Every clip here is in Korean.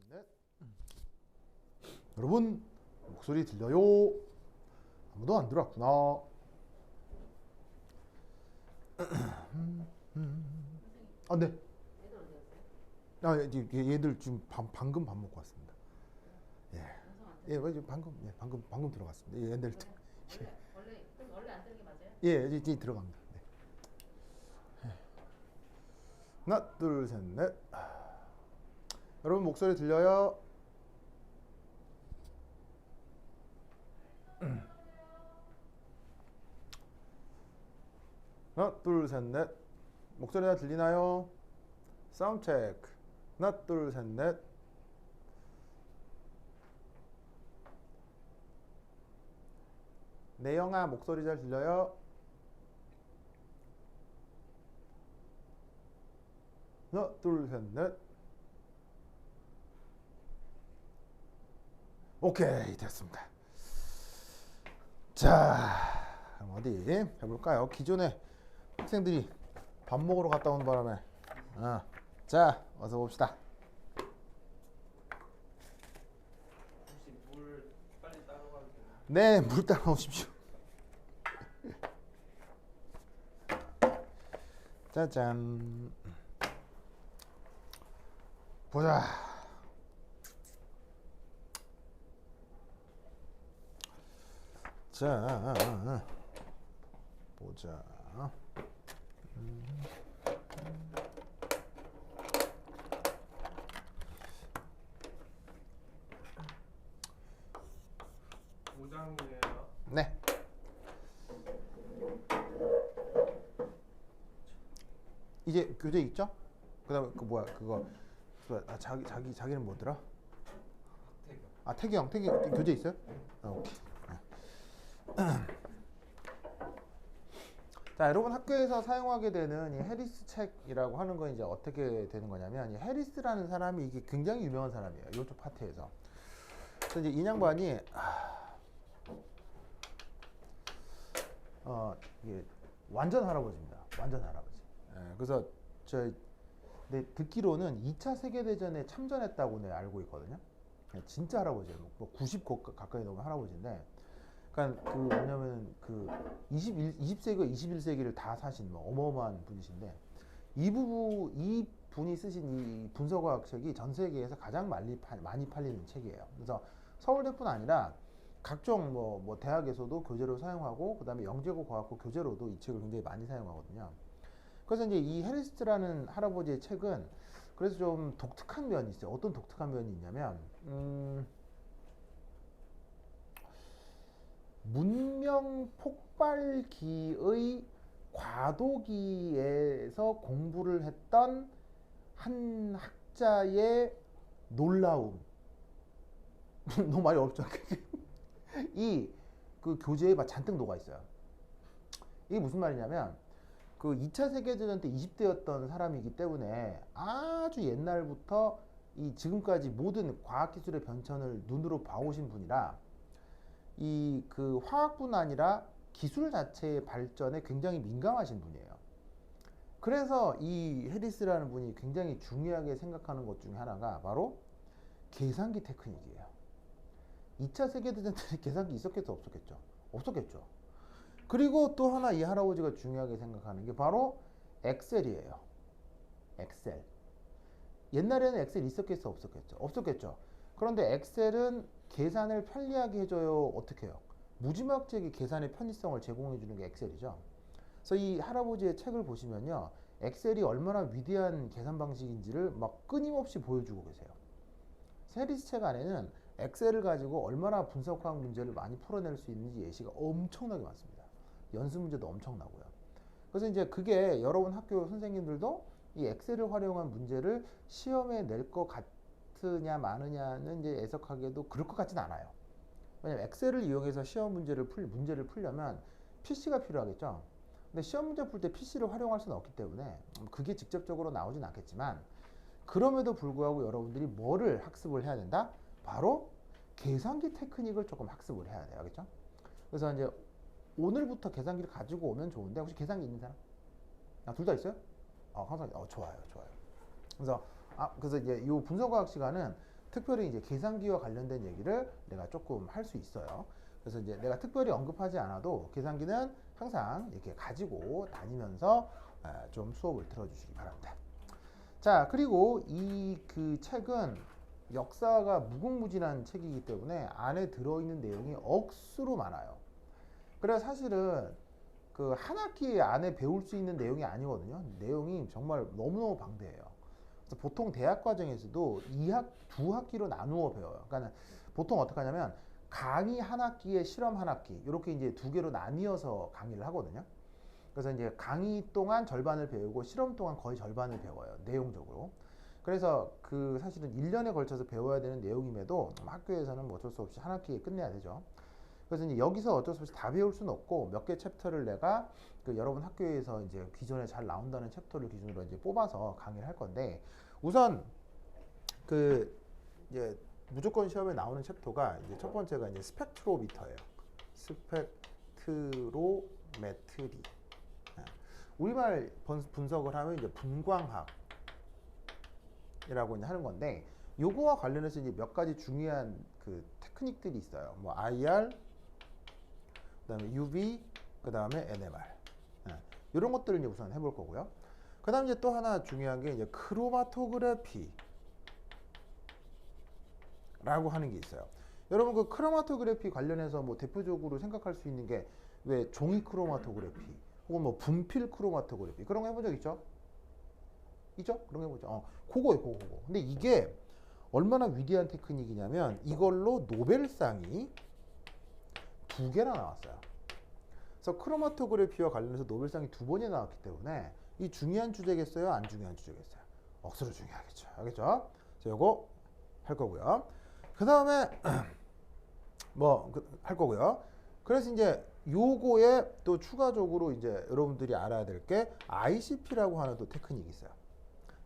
넷. 여러분 목소리 들려요? 아무도 안 들어왔구나. 아, 네. 애들 어디 갔어요? 얘들 지금 방금 밥 먹고 왔습니다. 예. 방송 안 예, 뜨는 방금 들어갔습니다. 예, 얘들. 원래 안 뜨는 게 맞아요? 예, 이제 들어갑니다. 네. 하나, 둘, 셋, 넷. 여러분 목소리 들려요? 하나, 둘, 셋, 넷. 목소리가 들리나요? 사운드 체크. 하나, 둘, 셋, 넷. 내영아 목소리 잘 들려요? 하나, 둘, 셋, 넷. 오케이, 됐습니다. 자, 그럼 어디 해볼까요? 기존에 학생들이 밥 먹으러 갔다 온 바람에 자, 어서 봅시다. 혹시 물 빨리 따러 가도 되나요? 네, 물 따라오십시오. 짜잔. 보자. 자, 보자. 오장이에요. 네. 이제 교재 있죠? 그다음에 그 뭐야 그거 자기는 뭐더라? 태경. 태기 교재 있어요? 오케이. 자, 여러분 학교에서 사용하게 되는 이 해리스 책이라고 하는 건 이제 어떻게 되는 거냐면, 이 해리스라는 사람이 이게 굉장히 유명한 사람이에요. 이쪽 파트에서. 그래서 이제 이 양반이 이게 완전 할아버지입니다. 완전 할아버지. 예, 그래서 네, 듣기로는 2차 세계대전에 참전했다고 네, 알고 있거든요. 예, 진짜 할아버지예요. 뭐 90 가까이 넘은 할아버지인데, 그러니까 그 뭐냐면 그 20세기와 21세기를 다 사신 뭐 어마어마한 분이신데, 이 분이 쓰신 이 분서과학 책이 전 세계에서 가장 많이 팔리는 책이에요. 그래서 서울대뿐 아니라 각종 뭐 대학에서도 교재로 사용하고, 그다음에 영재고 과학고 교재로도 이 책을 굉장히 많이 사용하거든요. 그래서 이제 이 해리스라는 할아버지의 책은 그래서 좀 독특한 면이 있어요. 어떤 독특한 면이 있냐면, 문명 폭발기의 과도기에서 공부를 했던 한 학자의 놀라움. 너무 많이 어렵죠. 이 그 교재에 막 잔뜩 녹아 있어요. 이게 무슨 말이냐면, 그 2차 세계대전 때 20대였던 사람이기 때문에 아주 옛날부터 이 지금까지 모든 과학기술의 변천을 눈으로 봐오신 분이라, 이 그 화학뿐 아니라 기술 자체의 발전에 굉장히 민감하신 분이에요. 그래서 이 해리스라는 분이 굉장히 중요하게 생각하는 것 중에 하나가 바로 계산기 테크닉이에요. 2차 세계대전 때 계산기 있었겠어? 없었겠죠? 없었겠죠. 그리고 또 하나 이 할아버지가 중요하게 생각하는 게 바로 엑셀이에요. 엑셀. 옛날에는 엑셀 있었겠어? 없었겠죠? 없었겠죠. 그런데 엑셀은 계산을 편리하게 해줘요. 어떻게 해요? 무지막지하게 계산의 편의성을 제공해주는 게 엑셀이죠. 그래서 이 할아버지의 책을 보시면요, 엑셀이 얼마나 위대한 계산 방식인지를 막 끊임없이 보여주고 계세요. 해리스 책 안에는 엑셀을 가지고 얼마나 분석학 문제를 많이 풀어낼 수 있는지 예시가 엄청나게 많습니다. 연습 문제도 엄청나고요. 그래서 이제 그게 여러분 학교 선생님들도 이 엑셀을 활용한 문제를 시험에 낼 것 같으냐 마느냐는 이제 애석하게도 그럴 것 같진 않아요. 왜냐면 엑셀을 이용해서 시험 문제를 풀려면 PC가 필요하겠죠. 근데 시험 문제 풀 때 PC를 활용할 수는 없기 때문에 그게 직접적으로 나오진 않겠지만, 그럼에도 불구하고 여러분들이 뭐를 학습을 해야 된다? 바로 계산기 테크닉을 조금 학습을 해야 돼요. 알겠죠? 그래서 이제 오늘부터 계산기를 가지고 오면 좋은데, 혹시 계산기 있는 사람? 둘 다 있어요? 항상 좋아요. 그래서 그래서 이제 이 분석과학 시간은 특별히 이제 계산기와 관련된 얘기를 내가 조금 할 수 있어요. 그래서 이제 내가 특별히 언급하지 않아도 계산기는 항상 이렇게 가지고 다니면서 좀 수업을 들어주시기 바랍니다. 자, 그리고 이 그 책은 역사가 무궁무진한 책이기 때문에 안에 들어있는 내용이 억수로 많아요. 그래서 사실은 그 한 학기 안에 배울 수 있는 내용이 아니거든요. 내용이 정말 너무너무 방대해요. 그래서 보통 대학 과정에서도 두 학기로 나누어 배워요. 그러니까 보통 어떻게 하냐면 강의 한 학기에 실험 한 학기 이렇게 이제 두 개로 나뉘어서 강의를 하거든요. 그래서 이제 강의 동안 절반을 배우고 실험 동안 거의 절반을 배워요. 내용적으로. 그래서 그 사실은 1년에 걸쳐서 배워야 되는 내용임에도 학교에서는 뭐 어쩔 수 없이 한 학기에 끝내야 되죠. 그래서 이제 여기서 어쩔 수 없이 다 배울 수는 없고 몇 개 챕터를 내가 그 여러분 학교에서 이제 기존에 잘 나온다는 챕터를 기준으로 이제 뽑아서 강의를 할 건데 우선 그 이제 무조건 시험에 나오는 챕터가 이제 첫 번째가 이제 스펙트로미터예요. 스펙트로메트리. 우리말 분석을 하면 이제 분광학이라고 이제 하는 건데 요거와 관련해서 이제 몇 가지 중요한 그 테크닉들이 있어요. 뭐 IR, 그다음에 UV, 그다음에 NMR. 이런 것들을 이제 우선 해볼 거고요. 그다음 이제 또 하나 중요한 게 이제 크로마토그래피라고 하는 게 있어요. 여러분 그 크로마토그래피 관련해서 뭐 대표적으로 생각할 수 있는 게 왜 종이 크로마토그래피 혹은 뭐 분필 크로마토그래피 그런 거 해본 적 있죠? 있죠? 그런 거 해보죠. 그거예요, 그거. 근데 이게 얼마나 위대한 테크닉이냐면 이걸로 노벨상이 2개나 나왔어요. 그래서 크로마토그래피와 관련해서 노벨상이 2번이나 나왔기 때문에 이 중요한 주제겠어요? 안 중요한 주제겠어요? 억수로 중요하겠죠. 알겠죠? 자, 요거 할 거고요. 그 다음에 뭐 할 거고요. 그래서 이제 요거에 또 추가적으로 이제 여러분들이 알아야 될 게 ICP라고 하는 또 테크닉이 있어요.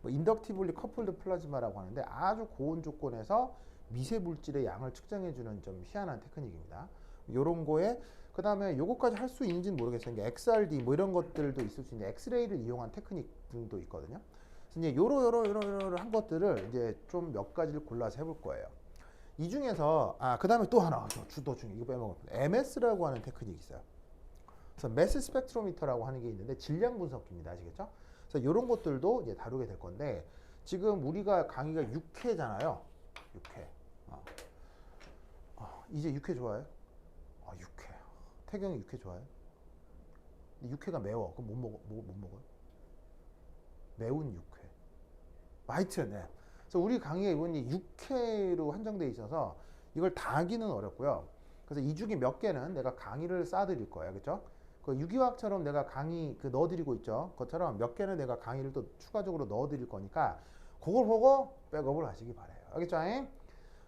뭐 인덕티블리 커플드 플라즈마라고 하는데 아주 고온 조건에서 미세 물질의 양을 측정해 주는 좀 희한한 테크닉입니다. 요런 거에 그다음에 요거까지 할 수 있는지는 모르겠어요. XRD 뭐 이런 것들도 있을 수 있는데 엑스레이를 이용한 테크닉 등도 있거든요. 그래서 이제 요러 한 것들을 이제 좀 몇 가지를 골라서 해볼 거예요. 이 중에서 그다음에 또 하나 더 중요해. 이거 빼먹었는데 MS라고 하는 테크닉이 있어요. 그래서 매스 스펙트로미터라고 하는 게 있는데 질량 분석기입니다. 아시겠죠? 그래서 이런 것들도 이제 다루게 될 건데 지금 우리가 강의가 6회잖아요. 6회. 이제 6회 좋아해요? 6회. 태경이 6회 좋아해요? 근데 6회가 매워. 그럼 못 먹어요? 매운 6회. 하여튼 네. 그래서 우리 강의가 이번이 6회로 한정돼 있어서 이걸 다 하기는 어렵고요. 그래서 이 중에 몇 개는 내가 강의를 쌓아드릴 거예요. 그렇죠? 그 유기화학처럼 내가 강의 그 넣어드리고 있죠. 그것처럼 몇 개는 내가 강의를 또 추가적으로 넣어드릴 거니까 그걸 보고 백업을 하시기 바래요. 알겠죠?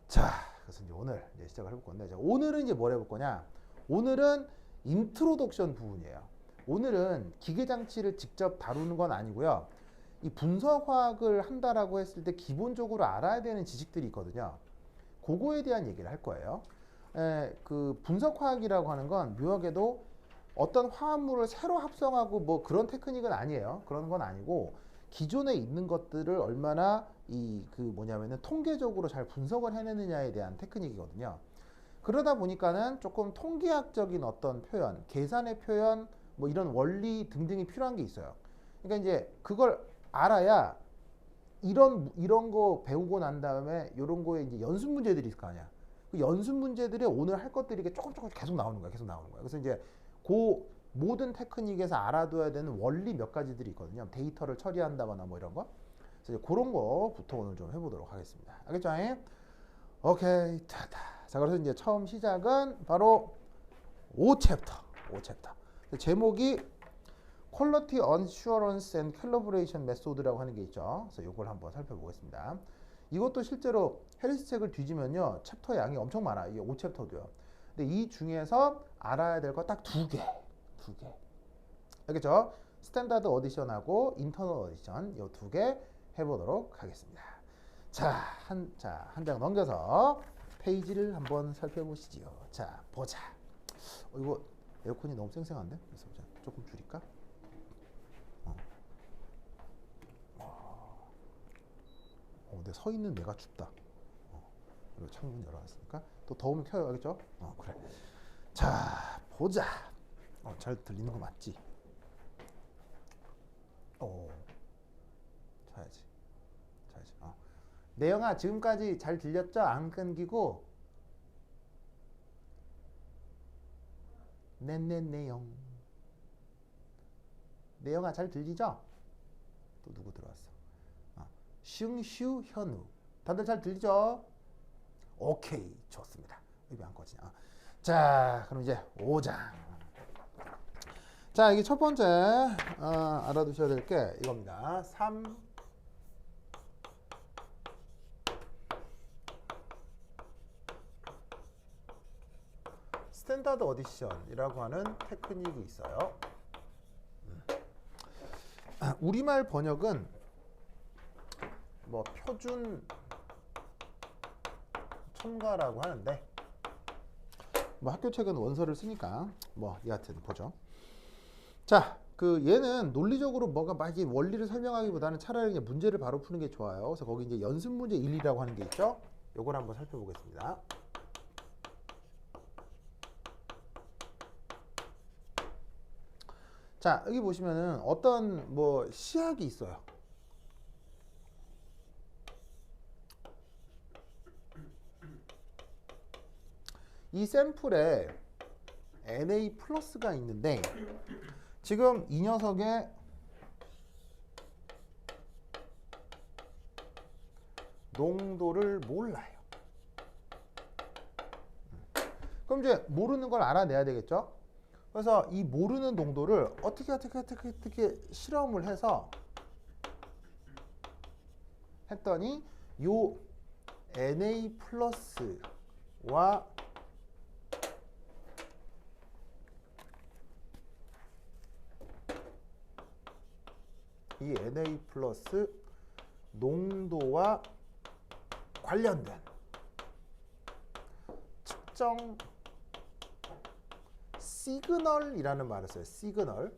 자, 그래서 이제 오늘 이제 시작을 해볼 건데 오늘은 이제 뭘 해볼 거냐? 오늘은 인트로덕션 부분이에요. 오늘은 기계장치를 직접 다루는 건 아니고요. 이 분석화학을 한다라고 했을 때 기본적으로 알아야 되는 지식들이 있거든요. 그거에 대한 얘기를 할 거예요. 그 분석화학이라고 하는 건 묘하게도 어떤 화합물을 새로 합성하고 뭐 그런 테크닉은 아니에요. 그런 건 아니고 기존에 있는 것들을 얼마나 뭐냐면은 통계적으로 잘 분석을 해내느냐에 대한 테크닉이거든요. 그러다 보니까는 조금 통계학적인 어떤 표현, 계산의 표현, 뭐 이런 원리 등등이 필요한 게 있어요. 그러니까 이제 그걸 알아야 이런 거 배우고 난 다음에 이런 거에 이제 연습 문제들이 있을 거 아니야. 그 연습 문제들이 오늘 할 것들이 조금 계속 나오는 거야. 계속 나오는 거야. 그래서 이제 그 모든 테크닉에서 알아둬야 되는 원리 몇 가지들이 있거든요. 데이터를 처리한다거나 뭐 이런 거. 그래서 그런 거부터 오늘 좀 해보도록 하겠습니다. 알겠죠? 오케이. 자, 그래서 이제 처음 시작은 바로 5챕터. 제목이 Quality Assurance and Calibration Method라고 하는 게 있죠. 그래서 이걸 한번 살펴보겠습니다. 이것도 실제로 해리스 책을 뒤지면요. 챕터 양이 엄청 많아요. 이게 5챕터도요. 근데 이 중에서 알아야 될 거 딱 2개. 알겠죠? 스탠다드 어디션하고 인터널 어디션 이 2개 해보도록 하겠습니다. 한 장 넘겨서 페이지를 한번 살펴보시지요. 자, 보자. 이거 에어컨이 너무 쌩쌩한데? 그래서 조금 줄일까? 근데 서 있는 내가 춥다. 그리고 창문 열어놨으니까 또 더우면 켜요. 알겠죠? 그래. 자, 보자. 잘 들리는 거 맞지? 자야지. 내영아, 지금까지 잘 들렸죠? 안 끊기고. 내영. 내영아, 잘 들리죠? 또 누구 들어왔어? 슝슈 현우. 다들 잘 들리죠? 오케이, 좋습니다. 왜 안 꺼지냐? 자, 그럼 이제 5장. 자, 이게 첫 번째 알아두셔야 될 게 이겁니다. 3 스탠다드 어디션이라고 하는 테크닉이 있어요. 우리말 번역은 뭐 표준 첨가라고 하는데 뭐 학교 책은 원서를 쓰니까 뭐 여하튼 보죠. 자, 얘는 논리적으로 뭐가 막 이게 원리를 설명하기보다는 차라리 그냥 문제를 바로 푸는 게 좋아요. 그래서 거기 이제 연습 문제 1, 2라고 하는 게 있죠. 요걸 한번 살펴보겠습니다. 자, 여기 보시면은 어떤 뭐 시학이 있어요. 이 샘플에 Na 플러스가 있는데 지금 이 녀석의 농도를 몰라요. 그럼 이제 모르는 걸 알아내야 되겠죠? 그래서 이 모르는 농도를 어떻게 실험을 해서 했더니 요 Na 플러스와 이 Na 플러스 농도와 관련된 측정 시그널이라는 말을 써요. 시그널.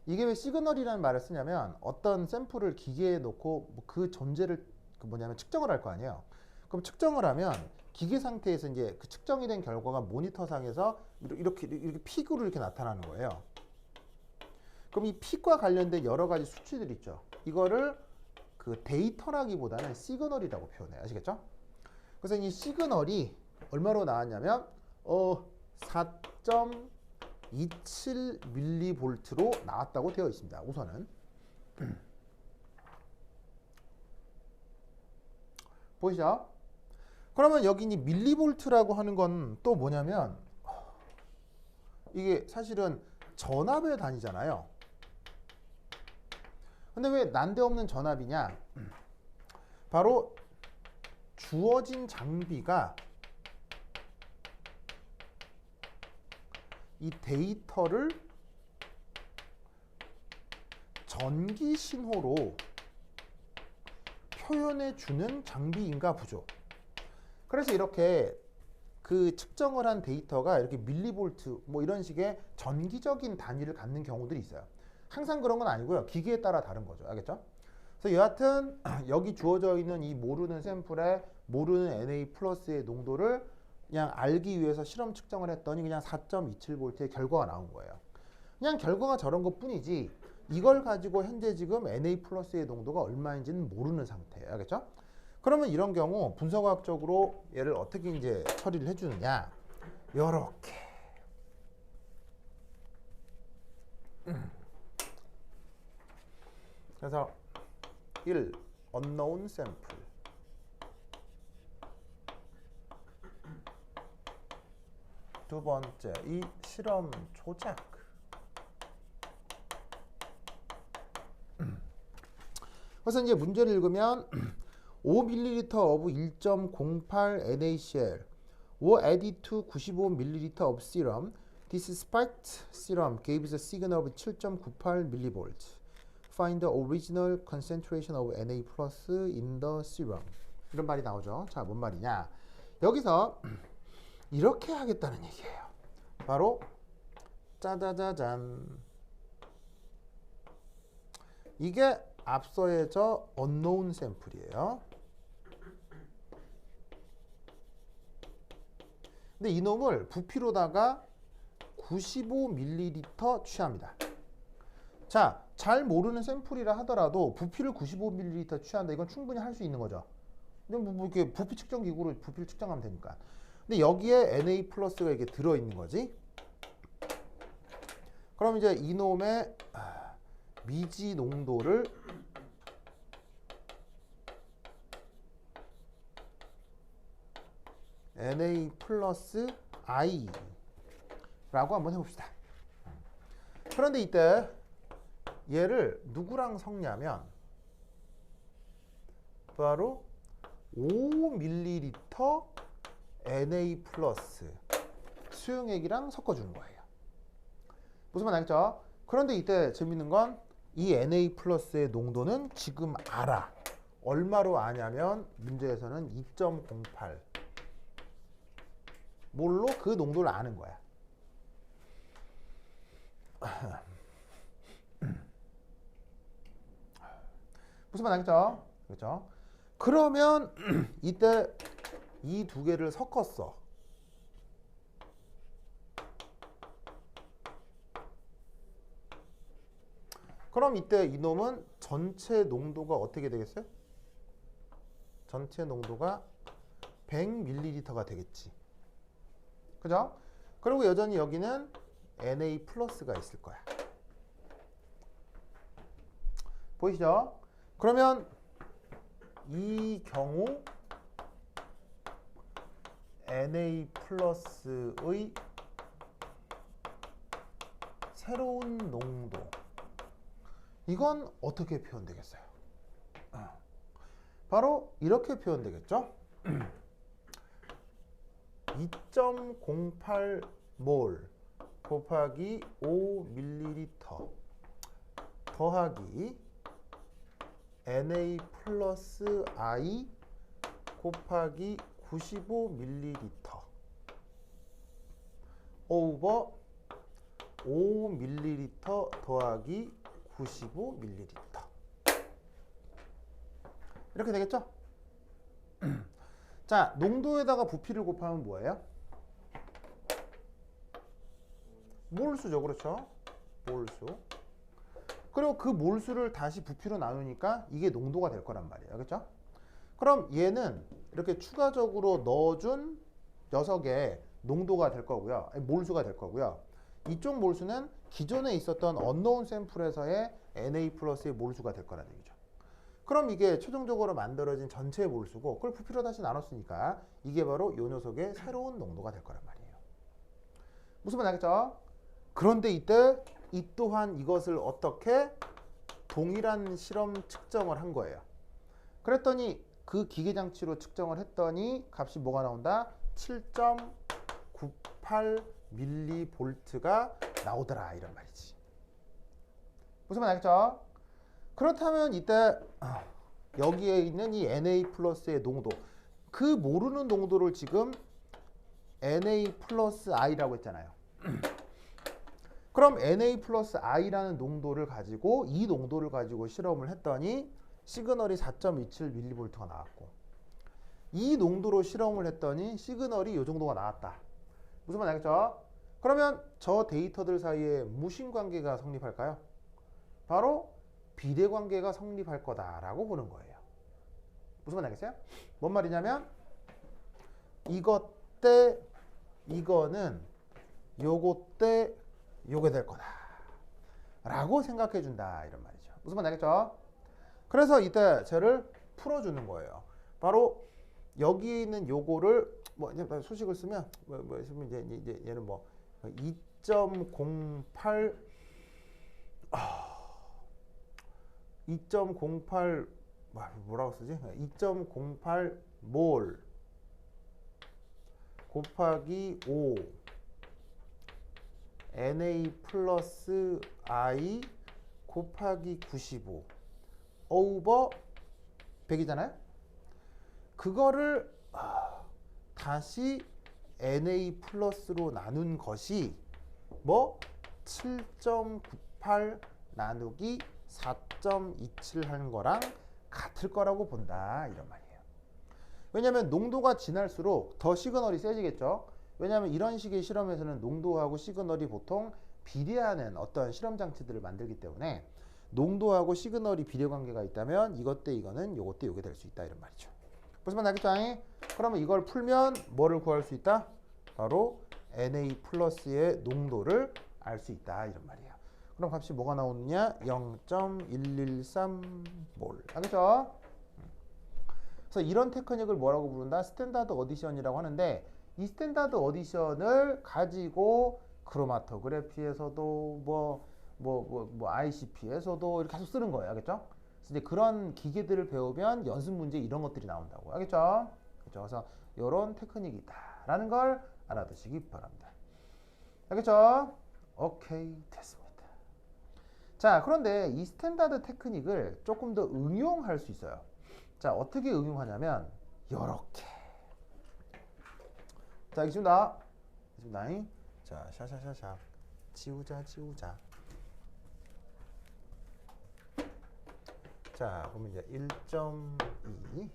이게 왜 시그널이라는 말을 쓰냐면 어떤 샘플을 기계에 놓고 그 존재를 뭐냐면 측정을 할 거 아니에요. 그럼 측정을 하면 기계 상태에서 이제 그 측정이 된 결과가 모니터상에서 이렇게 픽으로 이렇게 나타나는 거예요. 그럼 이 픽과 관련된 여러 가지 수치들 있죠. 이거를 그 데이터라기보다는 시그널이라고 표현해요. 아시겠죠? 그래서 이 시그널이 얼마로 나왔냐면 4.27mV로 나왔다고 되어 있습니다. 우선은 보이시죠? 그러면 여기 이 밀리볼트라고 하는 건 또 뭐냐면 이게 사실은 전압의 단위잖아요. 근데 왜 난데없는 전압이냐? 바로 주어진 장비가 이 데이터를 전기 신호로 표현해 주는 장비인가 보죠. 그래서 이렇게 그 측정을 한 데이터가 이렇게 밀리볼트 뭐 이런 식의 전기적인 단위를 갖는 경우들이 있어요. 항상 그런 건 아니고요. 기계에 따라 다른 거죠. 알겠죠? 그래서 여하튼 여기 주어져 있는 이 모르는 샘플에 모르는 Na 플러스의 농도를 그냥 알기 위해서 실험 측정을 했더니 그냥 4.27V의 결과가 나온 거예요. 그냥 결과가 저런 것 뿐이지 이걸 가지고 현재 지금 Na 플러스의 농도가 얼마인지는 모르는 상태예요. 알겠죠? 그러면 이런 경우 분석학적으로 얘를 어떻게 이제 처리를 해주느냐? 요렇게. 그래서 1. unknown sample. 두 번째, 이 실험 조작. 그래서 이제 문제를 읽으면 5ml of 1.08 NaCl were added to 95ml of serum. This spiked serum gave the signal of 7.98 mV. Find the original concentration of Na plus in the serum. 이런 말이 나오죠. 자, 뭔 말이냐? 여기서 이렇게 하겠다는 얘기예요. 바로 짜자자잔. 이게 앞서의 저 unknown 샘플이에요. 근데 이놈을 부피로다가 95ml 취합니다. 자, 잘 모르는 샘플이라 하더라도 부피를 95ml 취한다. 이건 충분히 할 수 있는 거죠. 뭐 이렇게 부피 측정 기구로 부피를 측정하면 되니까. 근데 여기에 Na 플러스가 이게 들어 있는 거지. 그럼 이제 이놈의 미지 농도를 Na 플러스 I 라고 한번 해봅시다. 그런데 이때 얘를 누구랑 섞냐면 바로 5ml Na 플러스 수용액이랑 섞어주는 거예요. 무슨 말 알겠죠? 그런데 이때 재밌는 건 이 Na 플러스의 농도는 지금 알아. 얼마로 아냐면 문제에서는 2.08 몰로 그 농도를 아는 거야. 무슨 말 알겠죠? 그렇죠? 그러면 이때 이 두 개를 섞었어. 그럼 이때 이놈은 전체 농도가 어떻게 되겠어요? 전체 농도가 100ml가 되겠지. 그죠? 그리고 여전히 여기는 Na 플러스가 있을 거야. 보이시죠? 그러면 이 경우 Na 플러스의 새로운 농도 이건 어떻게 표현되겠어요? 바로 이렇게 표현되겠죠? 2.08몰 곱하기 5ml 더하기 Na 플러스 I 곱하기 95ml 오버 5ml 더하기 95ml 이렇게 되겠죠? 자, 농도에다가 부피를 곱하면 뭐예요? 몰수죠. 그렇죠? 몰수. 그리고 그 몰수를 다시 부피로 나누니까 이게 농도가 될 거란 말이에요. 그렇죠? 그럼 얘는 이렇게 추가적으로 넣어준 녀석의 농도가 될 거고요. 아니, 몰수가 될 거고요. 이쪽 몰수는 기존에 있었던 언노운 샘플에서의 Na 플러스의 몰수가 될 거라는 얘기죠. 그럼 이게 최종적으로 만들어진 전체 몰수고 그걸 부피로 다시 나눴으니까 이게 바로 이 녀석의 새로운 농도가 될 거란 말이에요. 무슨 말 알겠죠? 그런데 이때 이 또한 이것을 어떻게 동일한 실험 측정을 한 거예요. 그랬더니 그 기계장치로 측정을 했더니 값이 뭐가 나온다? 7.98mV가 나오더라 이런 말이지. 무슨 말 알겠죠? 그렇다면 이때 여기에 있는 이 Na 플러스의 농도 그 모르는 농도를 지금 Na 플러스 I라고 했잖아요. 그럼 Na 플러스 I라는 농도를 가지고 이 농도를 가지고 실험을 했더니 시그널이 4.27mV가 나왔고 이 농도로 실험을 했더니 시그널이 이 정도가 나왔다. 무슨 말 알겠죠? 그러면 저 데이터들 사이에 무슨 관계가 성립할까요? 바로 비례관계가 성립할 거다라고 보는 거예요. 무슨 말 알겠어요? 뭔 말이냐면 이것 때 이거는 요거 때 요게 될 거다 라고 생각해 준다 이런 말이죠. 무슨 말 알겠죠? 그래서 이때 쟤를 풀어주는 거예요. 바로 여기에 있는 요거를 뭐 수식을 쓰면 이제 얘는 뭐 2.08 뭐라고 쓰지? 2.08몰 곱하기 5 Na 플러스 I 곱하기 95 오버 100이잖아요. 그거를 다시 Na 플러스로 나눈 것이 뭐 7.98 나누기 4.27 하는 거랑 같을 거라고 본다 이런 말이에요. 왜냐하면 농도가 진할수록 더 시그널이 세지겠죠. 왜냐하면 이런 식의 실험에서는 농도하고 시그널이 보통 비례하는 어떤 실험 장치들을 만들기 때문에 농도하고 시그널이 비례 관계가 있다면 이것 대 이거는 요것 대 요게 될 수 있다 이런 말이죠. 무슨 말 알겠죠? 그러면 이걸 풀면 뭐를 구할 수 있다? 바로 Na 플러스의 농도를 알 수 있다 이런 말이에요. 그럼 값이 뭐가 나오느냐? 0.113몰. 알겠죠? 그래서 이런 테크닉을 뭐라고 부른다? 스탠다드 어디션이라고 하는데 이 스탠다드 어디션을 가지고 크로마토그래피에서도 뭐 ICP에서도 이렇게 계속 쓰는 거예요. 알겠죠? 그래서 이제 그런 기계들을 배우면 연습 문제 이런 것들이 나온다고. 알겠죠? 그렇죠? 그래서 이런 테크닉이 있다라는 걸 알아두시기 바랍니다. 알겠죠? 오케이, 됐습니다. 자, 그런데 이 스탠다드 테크닉을 조금 더 응용할 수 있어요. 자, 어떻게 응용하냐면 요렇게. 자, 알겠습니다. 자, 샤샤샤샤. 지우자. 자, 그러면 이제 1.2.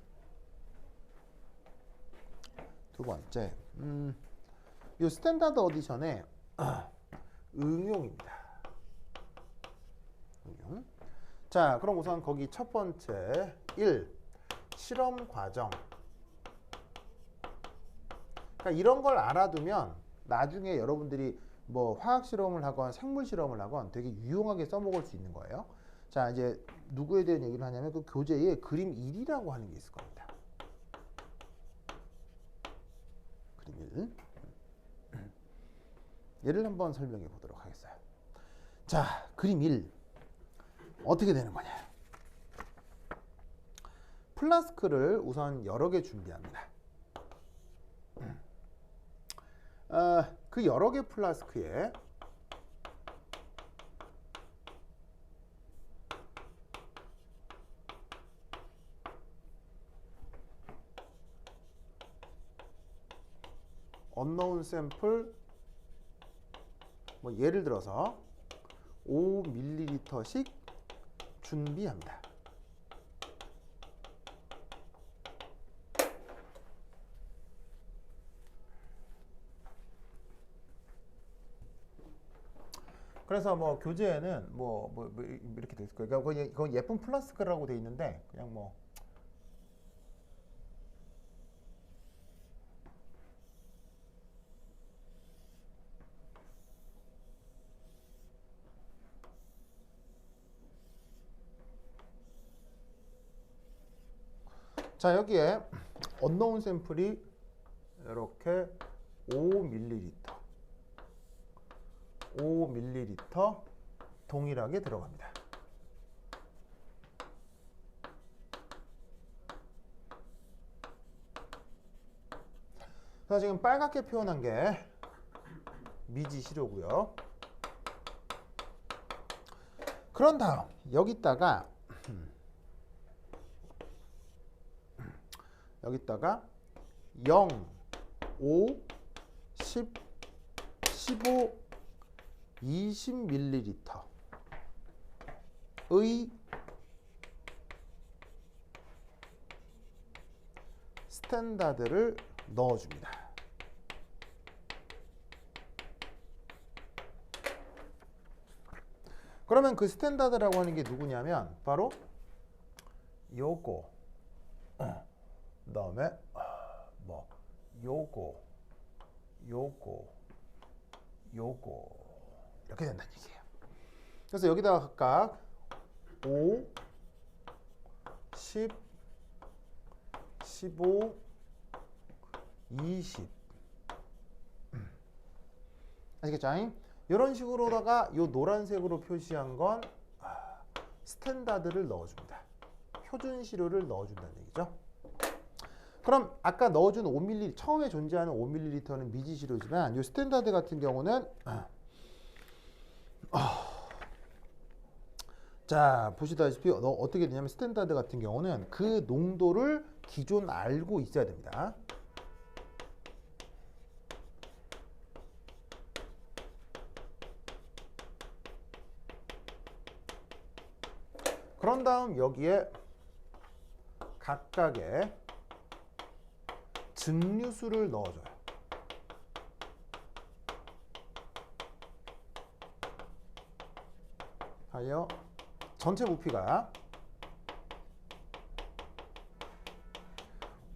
두 번째. 이 스탠다드 어디션의 응용입니다. 응용. 자, 그럼 우선 거기 첫 번째 1. 실험 과정. 그러니까 이런 걸 알아두면 나중에 여러분들이 뭐 화학 실험을 하건 생물 실험을 하건 되게 유용하게 써먹을 수 있는 거예요. 자, 이제 누구에 대한 얘기를 하냐면 그 교재에 그림 1이라고 하는 게 있을 겁니다. 그림 1. 얘를 한번 설명해 보도록 하겠어요. 자, 그림 1. 어떻게 되는 거냐? 플라스크를 우선 여러 개 준비합니다. 그 여러 개 플라스크에 unknown 샘플 뭐 예를 들어서 5ml씩 준비합니다. 그래서 뭐 교재에는 뭐 이렇게 돼 있을 거예요. 그러니까 그건 예쁜 플라스크라고 돼 있는데 그냥 뭐 자, 여기에 unknown 샘플이 이렇게 5ml 동일하게 들어갑니다. 자, 지금 빨갛게 표현한 게 미지 시료고요. 그런 다음 여기다가 0, 5, 10, 15, 20ml의 스탠다드를 넣어줍니다. 그러면 그 스탠다드라고 하는 게 누구냐면 바로 요거 그다음에 뭐 요거 이렇게 된다는 얘기예요. 그래서 여기다가 각각 5, 10, 15, 20 아시겠죠? 이런 식으로다가 이 노란색으로 표시한 건 스탠다드를 넣어줍니다. 표준 시료를 넣어준다는 얘기죠. 그럼 아까 넣어준 5ml 처음에 존재하는 5ml는 미지 시료지만 이 스탠다드 같은 경우는 자, 보시다시피 어떻게 되냐면 스탠다드 같은 경우는 그 농도를 기존 알고 있어야 됩니다. 그런 다음 여기에 각각의 증류수를 넣어줘요. 하여 전체 부피가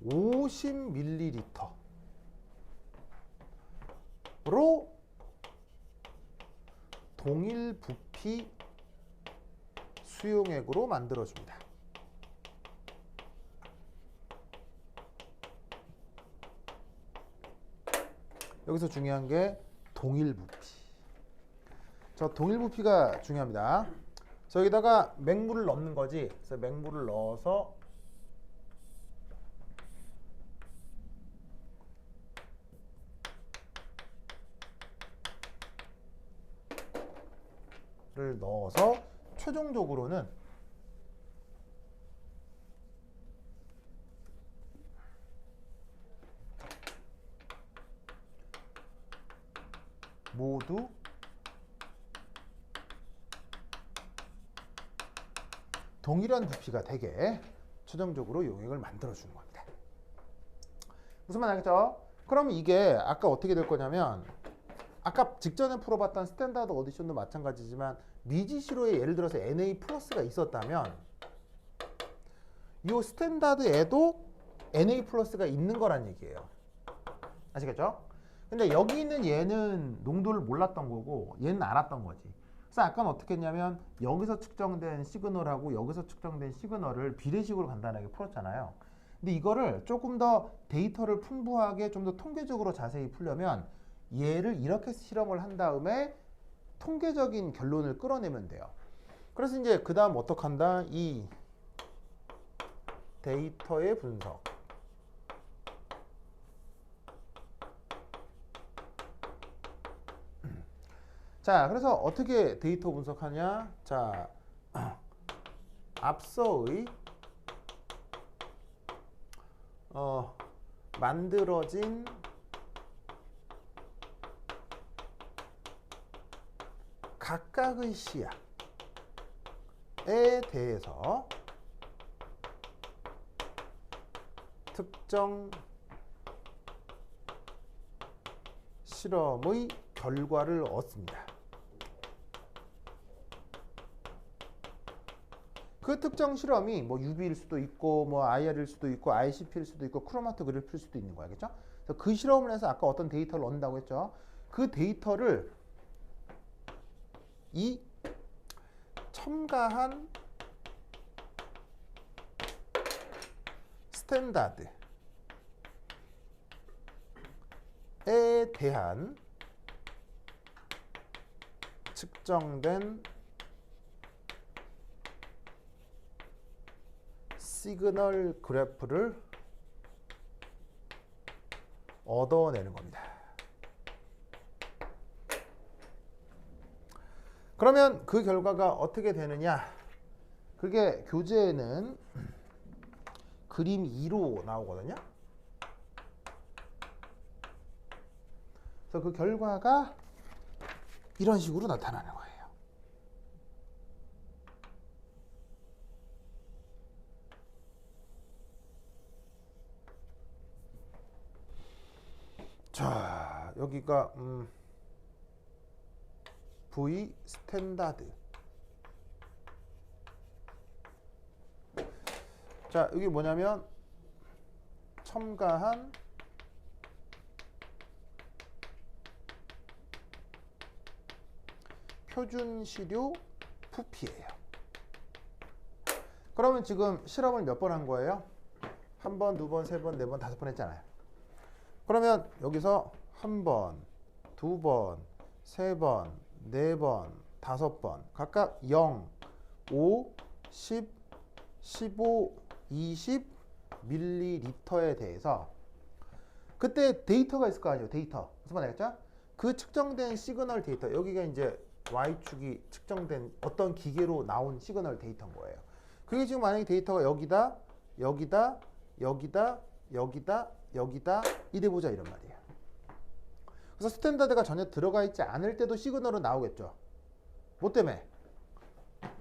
50ml로 동일 부피 수용액으로 만들어줍니다. 여기서 중요한 게 동일 부피. 저 동일 부피가 중요합니다. 저기다가 맹물을 넣는 거지. 그래서 맹물을 넣어서 최종적으로는 모두 동일한 부피가 되게 최종적으로 용액을 만들어 주는 겁니다. 무슨 말 알겠죠? 그럼 이게 아까 어떻게 될 거냐면 아까 직전에 풀어봤던 스탠다드 어디션도 마찬가지지만 미지시로에 예를 들어서 Na 플러스가 있었다면 이 스탠다드에도 Na 플러스가 있는 거란 얘기예요. 아시겠죠? 근데 여기 있는 얘는 농도를 몰랐던 거고 얘는 알았던 거지. 그래서 아까는 어떻게 했냐면 여기서 측정된 시그널하고 여기서 측정된 시그널을 비례식으로 간단하게 풀었잖아요. 근데 이거를 조금 더 데이터를 풍부하게 좀 더 통계적으로 자세히 풀려면 얘를 이렇게 실험을 한 다음에 통계적인 결론을 끌어내면 돼요. 그래서 이제 그 다음 어떻게 한다? 이 데이터의 분석. 자, 그래서 어떻게 데이터 분석하냐? 자, 앞서의 만들어진 각각의 시야에 대해서 특정 실험의 결과를 얻습니다. 그 특정 실험이 뭐 UV일 수도 있고 뭐 IR일 수도 있고 ICP일 수도 있고 크로마토그래피일 수도 있는 거야. 알겠죠? 그래서 그 실험을 해서 아까 어떤 데이터를 얻는다고 했죠? 그 데이터를 이 첨가한 스탠다드에 대한 측정된 시그널 그래프를 얻어내는 겁니다. 그러면 그 결과가 어떻게 되느냐? 그게 교재에는 그림 2로 나오거든요. 그래서 그 결과가 이런 식으로 나타나는 거예요. 자, 여기가 V 스탠다드. 자, 여기 뭐냐면 첨가한 표준 시료 부피예요. 그러면 지금 실험을 몇 번 한 거예요? 한 번, 두 번, 세 번, 네 번, 다섯 번 했잖아요. 그러면 여기서 한 번, 두 번, 세 번, 네 번, 다섯 번 각각 0, 5, 10, 15, 20 밀리리터에 대해서 그때 데이터가 있을 거 아니에요. 데이터. 무슨 말 알겠죠? 그 측정된 시그널 데이터. 여기가 이제 Y축이 측정된 어떤 기계로 나온 시그널 데이터인 거예요. 그게 지금 만약에 데이터가 여기다, 여기다, 여기다, 여기다, 여기다 이래보자 이런 말이에요. 그래서 스탠다드가 전혀 들어가 있지 않을 때도 시그널은 나오겠죠. 뭐 때문에?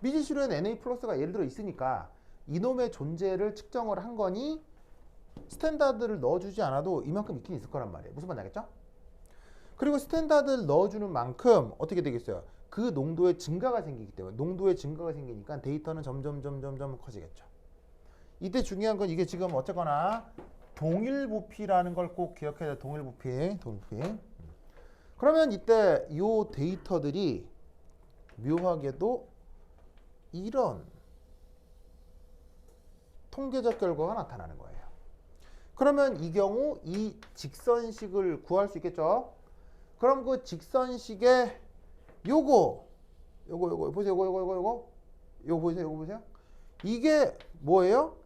미지시로엔 Na 플러스가 예를 들어 있으니까 이놈의 존재를 측정을 한 거니 스탠다드를 넣어주지 않아도 이만큼 있긴 있을 거란 말이에요. 무슨 말인지 알겠죠? 그리고 스탠다드를 넣어주는 만큼 어떻게 되겠어요? 그 농도의 증가가 생기기 때문에 농도의 증가가 생기니까 데이터는 점점 커지겠죠. 이때 중요한 건 이게 지금 어쨌거나 동일 부피라는 걸 꼭 기억해야 돼. 동일 부피. 그러면 이때 이 데이터들이 묘하게도 이런 통계적 결과가 나타나는 거예요. 그러면 이 경우 이 직선식을 구할 수 있겠죠? 그럼 그 직선식의 요거 보세요. 요거 보세요. 이게 뭐예요?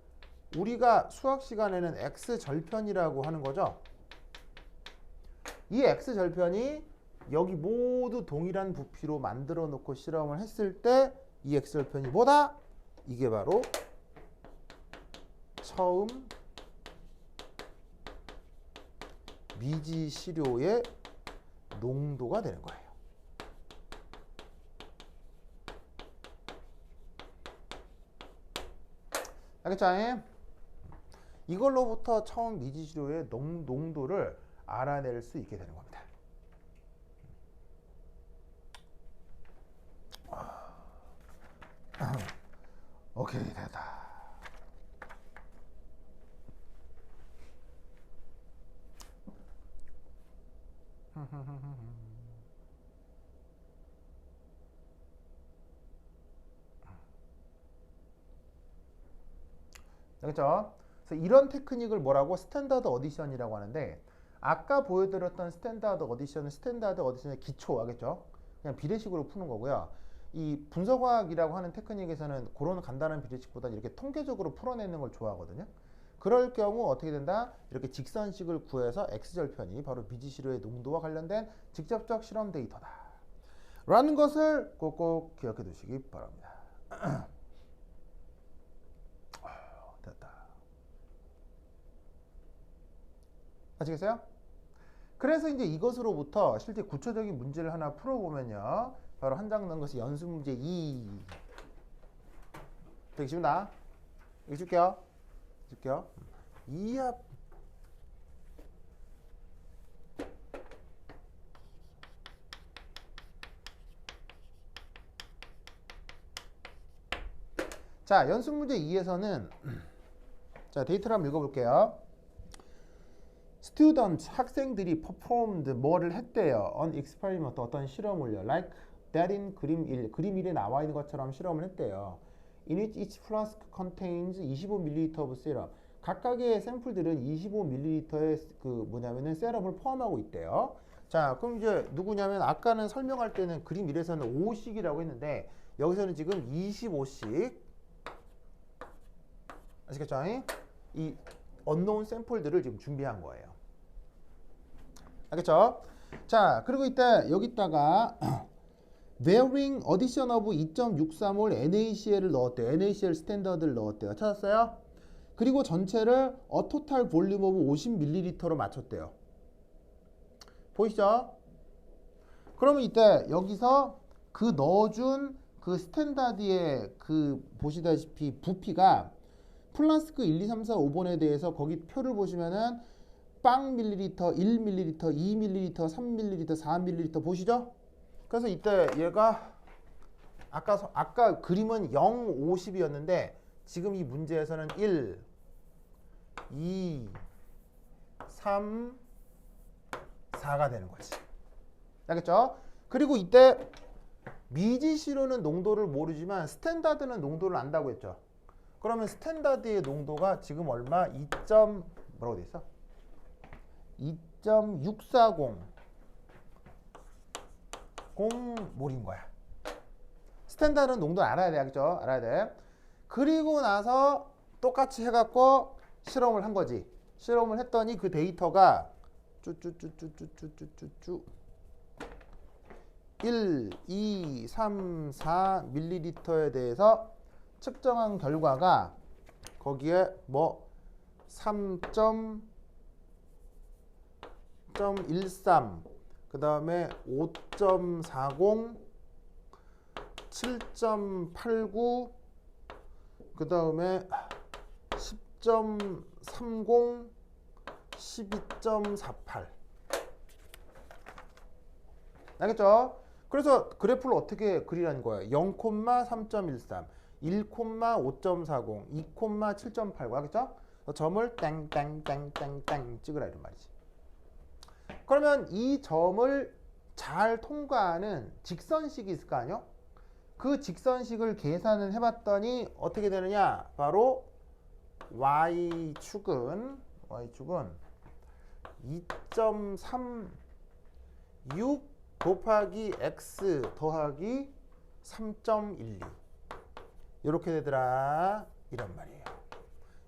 우리가 수학 시간에는 x절편이라고 하는 거죠. 이 x절편이 여기 모두 동일한 부피로 만들어 놓고 실험을 했을 때 이 x절편이 뭐다? 이게 바로 처음 미지시료의 농도가 되는 거예요. 알겠죠? 이걸로부터 처음 미지시료의 농도를 알아낼 수 있게 되는 겁니다. 오케이, 됐다. 알겠죠? 그래서 이런 테크닉을 뭐라고? 스탠다드 어디션이라고 하는데, 아까 보여드렸던 스탠다드 어디션의 기초, 알겠죠? 그냥 비례식으로 푸는 거고요. 이 분석화학이라고 하는 테크닉에서는 그런 간단한 비례식보다 이렇게 통계적으로 풀어내는 걸 좋아하거든요. 그럴 경우 어떻게 된다? 이렇게 직선식을 구해서 x절편이 바로 미지시료의 농도와 관련된 직접적 실험 데이터다 라는 것을 꼭 기억해 두시기 바랍니다. 됐다. 아시겠어요? 그래서 이제 이것으로부터 실제 구체적인 문제를 하나 풀어보면요. 바로 한 장 넣은 것이 연습문제 2. 되게 쉽다. 이거 줄게요. 2합. 자, 연습문제 2에서는 자, 데이터를 한번 읽어볼게요. Students, 학생들이 performed, 뭐를 했대요. On experiment, 어떤 실험을요. Like that in 그림 1. 그림 1에 나와 있는 것처럼 실험을 했대요. In which each flask contains 25ml of serum. 각각의 샘플들은 25ml의 뭐냐면은 세럼을 포함하고 있대요. 자, 그럼 이제 누구냐면 아까는 설명할 때는 그림 1에서는 5씩이라고 했는데 여기서는 지금 25씩. 아시겠죠? 이 unknown 샘플들을 지금 준비한 거예요. 알겠죠? 자, 그리고 이때 여기다가 varying addition of 2.63몰 NaCl을 넣었대요. NaCl 스탠더드를 넣었대요. 찾았어요? 그리고 전체를 a total volume of 50ml로 맞췄대요. 보이시죠? 그러면 이때 여기서 그 넣어준 그 스탠다드의 그 보시다시피 부피가 플라스크 1, 2, 3, 4, 5번에 대해서 거기 표를 보시면은 빵 밀리리터, 1밀리리터, 2밀리리터, 3밀리리터, 4밀리리터 보시죠? 그래서 이때 얘가 아까 그림은 0, 50이었는데 지금 이 문제에서는 1, 2, 3, 4가 되는 거지. 알겠죠? 그리고 이때 미지시료는 농도를 모르지만 스탠다드는 농도를 안다고 했죠. 그러면 스탠다드의 농도가 지금 얼마? 뭐라고 돼 있어? 2.640 몰인 거야. 스탠다드는 농도를 알아야 돼. 알겠죠? 알아야 돼. 그리고 나서 똑같이 해갖고 실험을 한 거지. 실험을 했더니 그 데이터가 쭈쭈쭈쭈쭈쭈쭈쭈 1, 2, 3, 4 밀리리터에 대해서 측정한 결과가 거기에 뭐 3.13 그 다음에 5.40 7.89 그 다음에 10.30 12.48 알겠죠? 그래서 그래프를 어떻게 그리라는 거예요? 0,3.13, 1,5.40, 2,7.89 하겠죠? 점을 땡땡땡땡땡 찍으라 이런 말이지. 그러면 이 점을 잘 통과하는 직선식이 있을 거 아니요? 그 직선식을 계산을 해봤더니 어떻게 되느냐? 바로 y축은 2.36 곱하기 x 더하기 3.12 이렇게 되더라 이런 말이에요.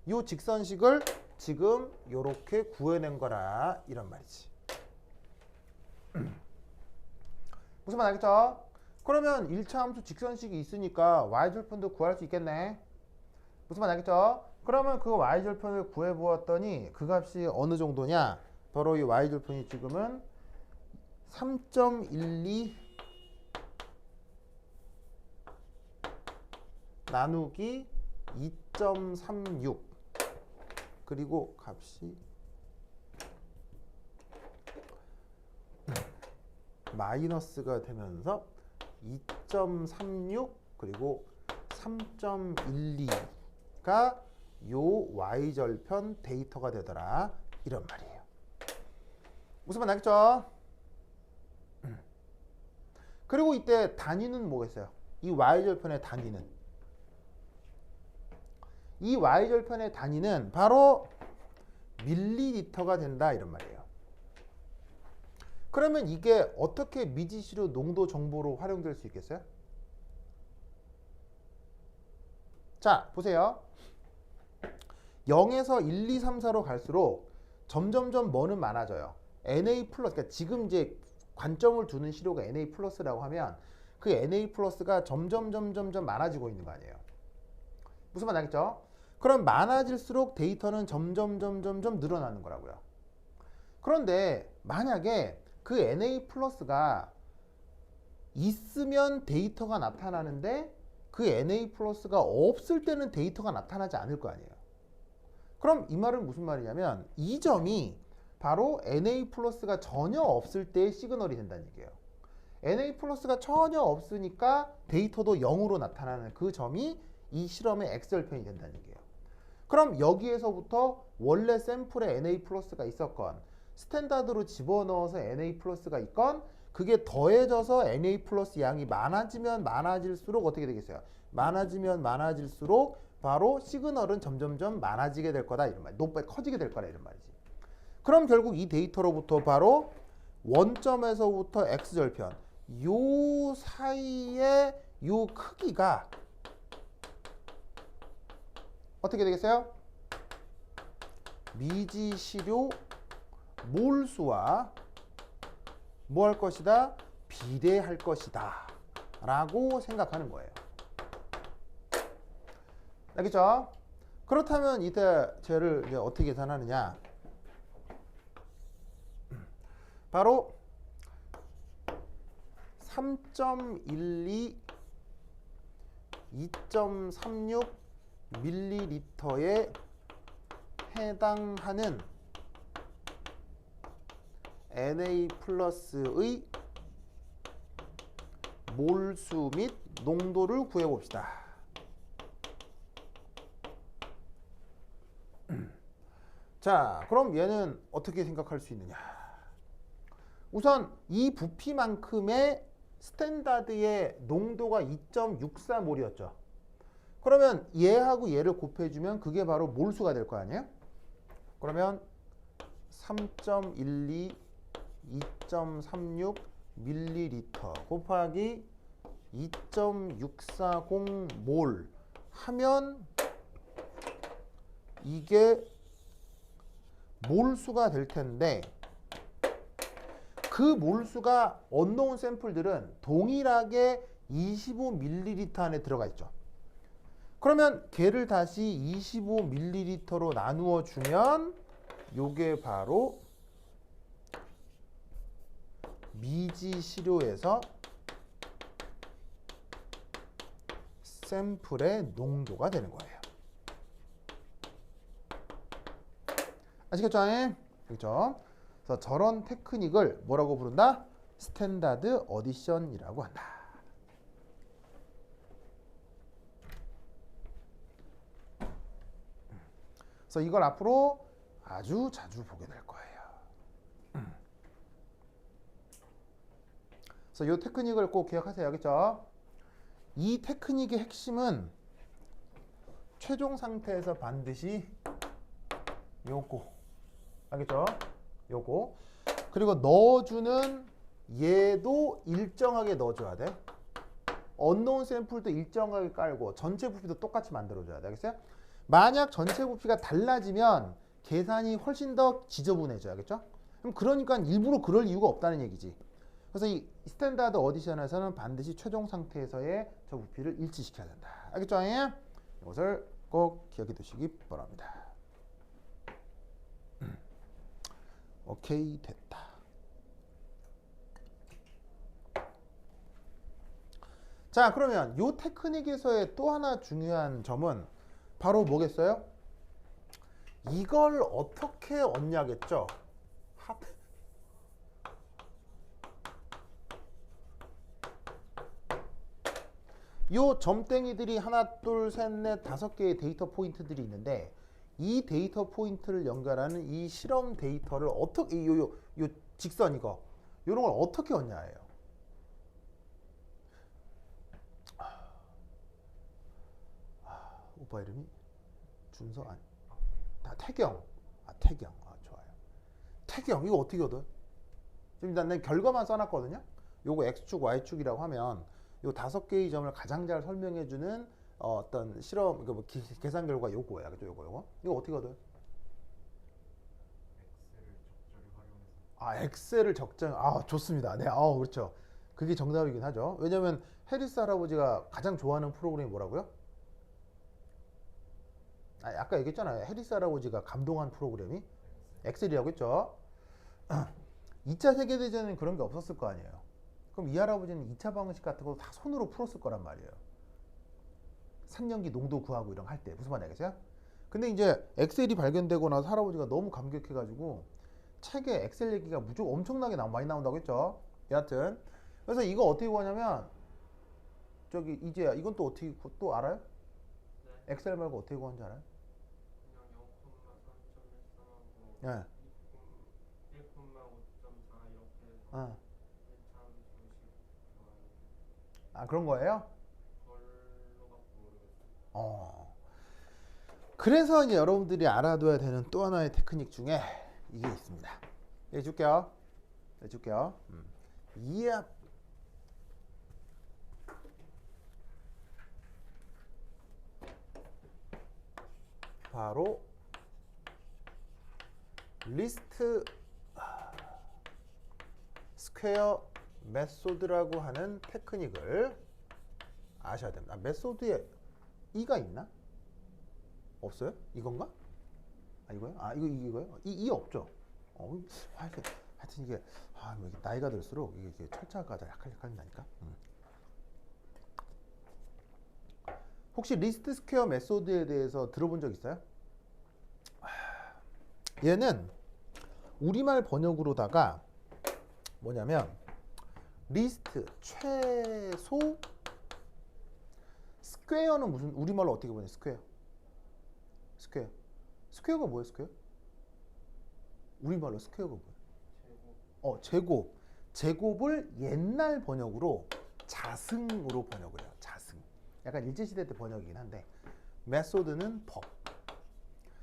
이 직선식을 지금 이렇게 구해낸 거라 이런 말이지. 무슨 말 알겠죠? 그러면 1차 함수 직선식이 있으니까 y절편도 구할 수 있겠네. 무슨 말 알겠죠? 그러면 그 y절편을 구해보았더니 그 값이 어느 정도냐? 바로 이 y절편이 지금은 3.12 나누기 2.36 그리고 값이 마이너스가 되면서 2.36 그리고 3.12가 요 y절편 데이터가 되더라 이런 말이에요. 무슨 말 알겠죠? 그리고 이때 단위는 뭐겠어요? 이 y절편의 단위는 이 y절편의 단위는 바로 밀리리터가 된다 이런 말이에요. 그러면 이게 어떻게 미지시료 농도 정보로 활용될 수 있겠어요? 자, 보세요. 0에서 1, 2, 3, 4로 갈수록 점점점 뭐는 많아져요. NA 플러스, 그러니까 지금 이제 관점을 두는 시료가 NA 플러스라고 하면 그 NA 플러스가 점점 많아지고 있는 거 아니에요. 무슨 말 알겠죠? 그럼 많아질수록 데이터는 점점 늘어나는 거라고요. 그런데 만약에 그 NA 플러스가 있으면 데이터가 나타나는데 그 NA 플러스가 없을 때는 데이터가 나타나지 않을 거 아니에요. 그럼 이 말은 무슨 말이냐면 이 점이 바로 NA 플러스가 전혀 없을 때의 시그널이 된다는 얘기예요. NA 플러스가 전혀 없으니까 데이터도 0으로 나타나는 그 점이 이 실험의 X절편이 된다는 얘기예요. 그럼 여기에서부터 원래 샘플에 NA 플러스가 있었건 스탠다드로 집어넣어서 NA 플러스가 있건 그게 더해져서 NA 플러스 양이 많아지면 많아질수록 어떻게 되겠어요? 많아지면 많아질수록 바로 시그널은 점점점 많아지게 될 거다 이런 말. 높게 커지게 될 거다 이런 말이지. 그럼 결국 이 데이터로부터 바로 원점에서부터 X절편 요 사이의 요 크기가 어떻게 되겠어요? 미지시료 몰수와 뭐 할 것이다? 비례할 것이다 라고 생각하는 거예요. 알겠죠? 그렇다면 이때 쟤를 이제 어떻게 계산하느냐? 바로 3.12 2.36 밀리리터에 해당하는 NA 플러스의 몰수 및 농도를 구해봅시다. 자, 그럼 얘는 어떻게 생각할 수 있느냐? 우선 이 부피만큼의 스탠다드의 농도가 2.64몰이었죠. 그러면 얘하고 얘를 곱해주면 그게 바로 몰수가 될 거 아니에요? 그러면 3.12 2.36 밀리리터 곱하기 2.640 몰 하면 이게 몰수가 될 텐데 그 몰수가 언노운 샘플들은 동일하게 25ml 안에 들어가 있죠. 그러면 걔를 다시 25ml로 나누어 주면 요게 바로 미지시료에서 샘플의 농도가 되는 거예요. 아시겠죠? 그렇죠? 그래서 저런 테크닉을 뭐라고 부른다? 스탠다드 어디션이라고 한다. 그래서 이걸 앞으로 아주 자주 보게 될 거예요. 그래서 이 테크닉을 꼭 기억하세요. 알겠죠? 이 테크닉의 핵심은 최종 상태에서 반드시 요거. 알겠죠? 요거. 그리고 넣어주는 얘도 일정하게 넣어줘야 돼. 언노운 샘플도 일정하게 깔고 전체 부피도 똑같이 만들어줘야 돼. 알겠어요? 만약 전체 부피가 달라지면 계산이 훨씬 더 지저분해져요. 알겠죠? 그럼 그러니까 일부러 그럴 이유가 없다는 얘기지. 그래서 이 스탠다드 어디션에서는 반드시 최종 상태에서의 저 부피를 일치시켜야 된다. 알겠죠? 이것을 꼭 기억해 두시기 바랍니다. 오케이, 됐다. 자, 그러면 이 테크닉에서의 또 하나 중요한 점은 바로 뭐겠어요? 이걸 어떻게 얻냐겠죠? 요 점땡이들이 하나, 둘, 셋, 넷, 5개의 데이터 포인트들이 있는데 이 데이터 포인트를 연결하는 이 실험 데이터를 어떻게 요 직선 이거 요런 걸 어떻게 얻냐예요. 오빠 이름이 준서 아니 태경. 태경. 좋아요. 태경 이거 어떻게 얻어요? 지금 일단 난 결과만 써놨거든요. 요거 x축 y축이라고 하면 요 5개의 점을 가장 잘 설명해주는 어떤 실험 계산 결과 요거야. 그죠? 요거 이거 어떻게 얻어요? 엑셀을 적절히 좋습니다. 네, 그렇죠. 그게 정답이긴 하죠. 왜냐면 해리스 할아버지가 가장 좋아하는 프로그램이 뭐라고요? 아까 얘기했잖아요. 해리스 할아버지가 감동한 프로그램이 엑셀이라고 했죠. 2차 세계대전에는 그런 게 없었을 거 아니에요. 그럼 이 할아버지는 2차 방정식 같은 거 다 손으로 풀었을 거란 말이에요. 산연기 농도 구하고 이런 거 할 때. 무슨 말인지 알겠어요? 근데 이제 엑셀이 발견되고 나서 할아버지가 너무 감격해가지고 책에 엑셀 얘기가 무조건 엄청나게 많이 나온다고 했죠. 여하튼 그래서 이거 어떻게 구하냐면 저기 이제야 이건 또 어떻게 또 알아요? 네. 엑셀 말고 어떻게 구하는지 알아요? 그냥 0,3.13하고 예. 1,5.4 이렇게 해서 1참 그런 거예요? 별로 갖고 모르겠어요. 그래서 이제 여러분들이 알아둬야 되는 또 하나의 테크닉 중에 이게 있습니다. 해줄게요. 이해 바로 리스트 스퀘어 메소드라고 하는 테크닉을 아셔야 됩니다. 메소드에 이가 있나? 없어요? 이건가? 이거요? 이거요? 이 없죠? 하여튼 이게 나이가 들수록 이게 철자가 약간 헷갈린다니까. 혹시 리스트 스퀘어 메소드에 대해서 들어본 적 있어요? 얘는 우리말 번역으로다가 뭐냐면 리스트 최소 스퀘어는 무슨 우리말로 어떻게 보냐? 스퀘어가 뭐예요? 우리말로 스퀘어가 뭐예요? 제곱을 옛날 번역으로 자승으로 번역을 해요. 자승. 약간 일제시대 때 번역이긴 한데 메소드는 법.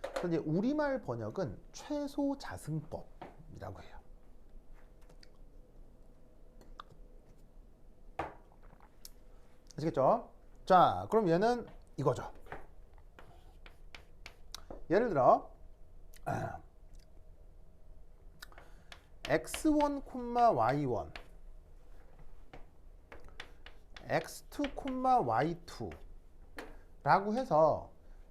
그래서 이제 우리말 번역은 최소 자승법이라고 해요. 아시겠죠? 자, 그럼 얘는 이거죠. 예를 들어 x1, y1 x2, y2 라고 해서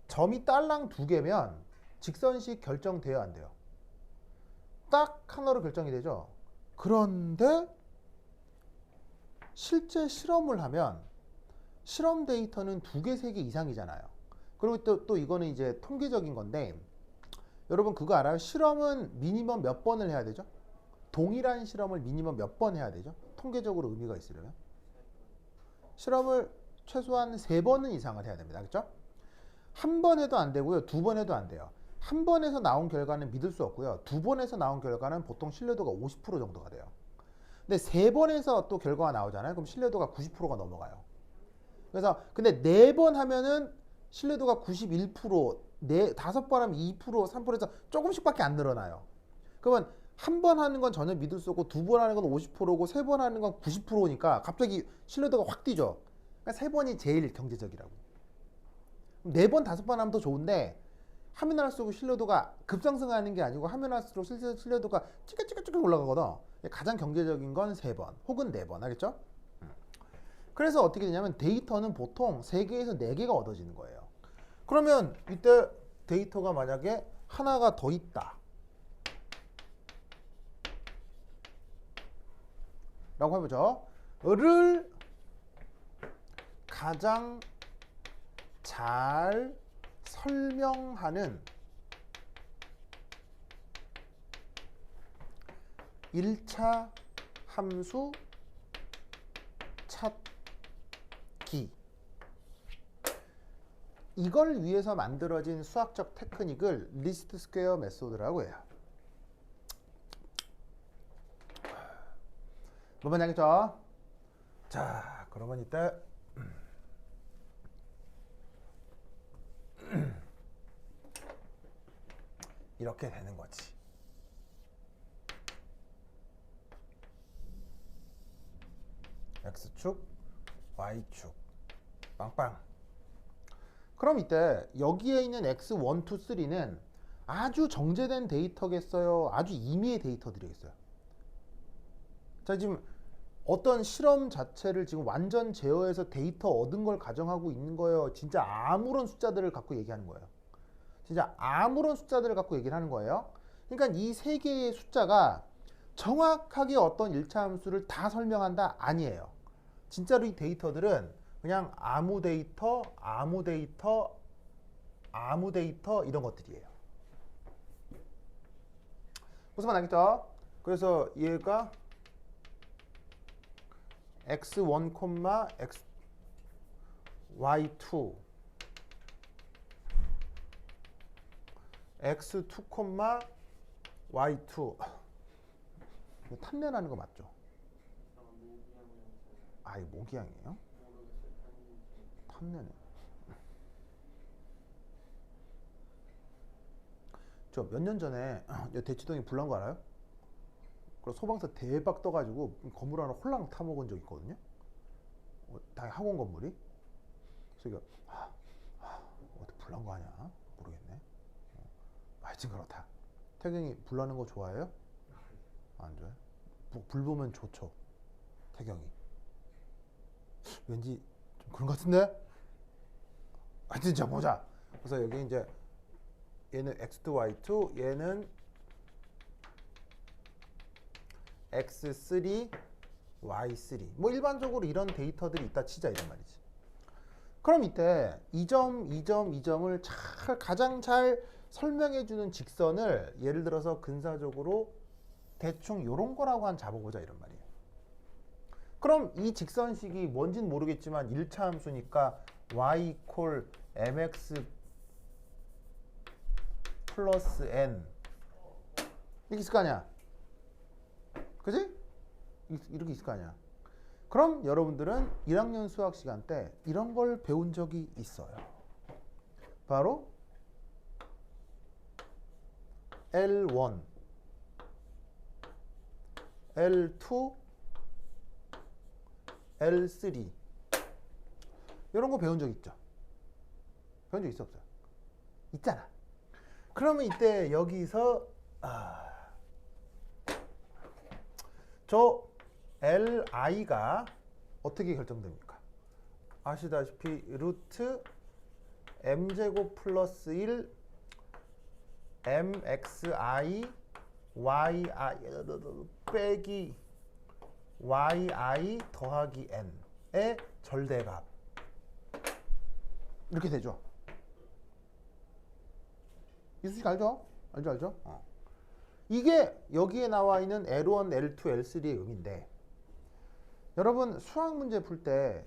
점이 딸랑 2개면 직선식 결정돼야 안 돼요? 딱 하나로 결정이 되죠. 그런데 실제 실험을 하면 실험 데이터는 2개, 3개 이상이잖아요. 그리고 또 이거는 이제 통계적인 건데 여러분 그거 알아요? 실험은 미니멈 몇 번을 해야 되죠? 동일한 실험을 미니멈 몇 번 해야 되죠? 통계적으로 의미가 있으려면 실험을 최소한 3번은 이상을 해야 됩니다. 그렇죠? 한 번 해도 안 되고요. 2번 해도 안 돼요. 한 번에서 나온 결과는 믿을 수 없고요. 2번에서 나온 결과는 보통 신뢰도가 50% 정도가 돼요. 근데 3번에서 또 결과가 나오잖아요. 그럼 신뢰도가 90%가 넘어가요. 그래서 근데 4번 하면은 신뢰도가 91%, 5번 하면 2%, 3%에서 조금씩밖에 안 늘어나요. 그러면 한 번 하는 건 전혀 믿을 수 없고 2번 하는 건 50%고 3번 하는 건 90%니까 갑자기 신뢰도가 확 뛰죠. 그러니까 3번이 제일 경제적이라고. 4번, 5번 하면 더 좋은데 하면 할수록 신뢰도가 급상승하는 게 아니고 하면 할수록 신뢰도가 찌긋찌긋 올라가거든. 가장 경제적인 건 3번 혹은 4번 하겠죠? 그래서 어떻게 되냐면 데이터는 보통 3개에서 4개가 얻어지는 거예요. 그러면 이때 데이터가 만약에 하나가 더 있다 라고 해보죠. 를 가장 잘 설명하는 1차 함수 찾기. 이걸 위해서 만들어진 수학적 테크닉을 리스트 스퀘어 메소드라고 해요. 뭔지 알겠죠? 자, 그러면 이때 이렇게 되는 거지. X축, Y축, 빵빵. 그럼 이때 여기에 있는 X1, 2, 3는 아주 정제된 데이터겠어요? 아주 임의의 데이터들이겠어요? 자, 지금 어떤 실험 자체를 지금 완전 제어해서 데이터 얻은 걸 가정하고 있는 거예요? 진짜 아무런 숫자들을 갖고 얘기하는 거예요? 진짜 아무런 숫자들을 갖고 얘기를 하는 거예요? 그러니까 이 3개의 숫자가 정확하게 어떤 1차 함수를 다 설명한다? 아니에요. 진짜로 이 데이터들은 그냥 아무 데이터, 아무 데이터, 아무 데이터 이런 것들이에요. 무슨 말 알겠죠? 그래서 얘가 x1, x y2 x2, y2 이거 탐내 나는 거 맞죠? 아, 이거 모기향이에요? 탐내네. 저 몇 년 전에 대치동에 불난 거 알아요? 그래서 소방서 대박 떠가지고 건물 하나 홀랑 타먹은 적 있거든요. 다 학원 건물이. 그래서 이거 어디 불난 거 아니야? 모르겠네. 하여튼 그렇다. 태경이 불 나는 거 좋아해요? 안 좋아해? 불 보면 좋죠. 태경이. 왠지 좀 그런 것 같은데? 하여튼 자 보자. 그래서 여기 이제 얘는 x2, y2, 얘는 x3, y3. 뭐 일반적으로 이런 데이터들이 있다 치자 이런 말이지. 그럼 이때 이 점, 이 점, 이 점을 가장 잘 설명해주는 직선을 예를 들어서 근사적으로 대충 요런 거라고 한 잡아보자 이런 말이에요. 그럼 이 직선식이 뭔지는 모르겠지만 1차 함수니까 y 콜 mx 플러스 n 이렇게 있을 거 아니야. 그지? 이렇게 있을 거 아니야. 그럼 여러분들은 1학년 수학 시간 때 이런 걸 배운 적이 있어요. 바로 L1, L2, L3 이런 거 배운 적 있죠? 배운 적 있어 없어요? 있잖아. 그러면 이때 여기서 저 LI가 어떻게 결정됩니까? 아시다시피 루트 m제곱 플러스 1 mxi yi 빼기 yi 더하기 n의 절대값 이렇게 되죠. 이 수식 알죠? 알죠? 이게 여기에 나와 있는 L1, L2, L3의 의미인데 여러분 수학 문제 풀 때